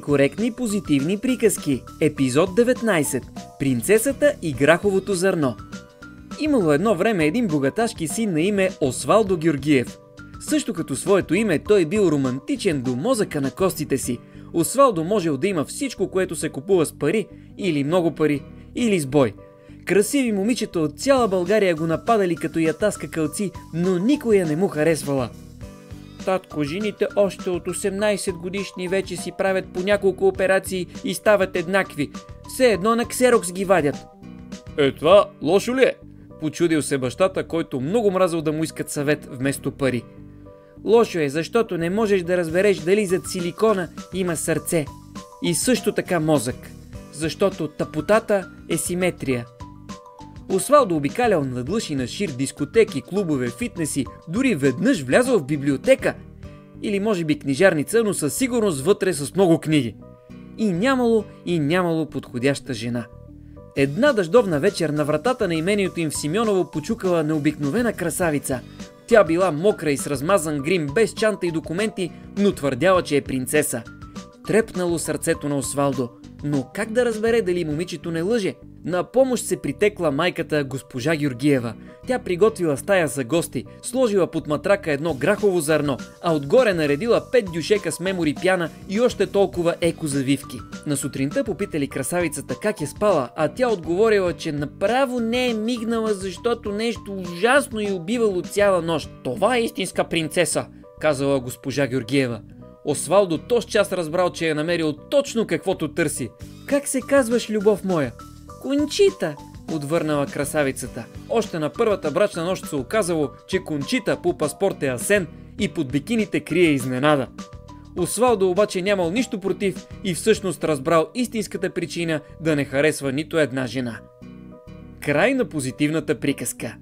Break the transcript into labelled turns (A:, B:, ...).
A: Коректни позитивни приказки. Епизод 19. Принцесата и граховото зърно. Имало едно време един богаташки син на име Освалдо Георгиев. Също като своето име, той бил романтичен до мозъка на костите си. Освалдо можел да има всичко, което се купува с пари, или много пари, или с бой. Красиви момичета от цяла България го нападали като ятаска кълци, но никоя не му харесвала. Татко, жените още от 18 годишни вече си правят по няколко операции и стават еднакви. Все едно на ксерокс ги вадят. Това лошо ли е? Почудил се бащата, който много мразил да му искат съвет вместо пари. Лошо е, защото не можеш да разбереш дали зад силикона има сърце. И също така мозък. Защото тъпотата е симетрия. Освалдо обикалял надлъж и нашир дискотеки, клубове, фитнеси, дори веднъж влязъл в библиотека. Или може би книжарница, но със сигурност вътре с много книги. И нямало подходяща жена. Една дъждовна вечер на вратата на имението им в Симеоново почукала необикновена красавица. Тя била мокра и с размазан грим, без чанта и документи, но твърдяла, че е принцеса. Трепнало сърцето на Освалдо. Но как да разбере дали момичето не лъже? На помощ се притекла майката госпожа Георгиева. Тя приготвила стая за гости, сложила под матрака едно грахово зърно, а отгоре наредила 5 дюшека с мемори пяна и още толкова екозавивки. На сутринта попитали красавицата как е спала, а тя отговорила, че направо не е мигнала, защото нещо ужасно й убивало цяла нощ. Това е истинска принцеса, казала госпожа Георгиева. Освалдо тоз час разбрал, че е намерил точно каквото търси. Как се казваш, любов моя? Кончита, отвърнала красавицата. Още на първата брачна нощ се оказало, че Кончита по паспорт е Асен и под бикините крие изненада. Освалдо обаче нямал нищо против и всъщност разбрал истинската причина да не харесва нито една жена. Край на позитивната приказка.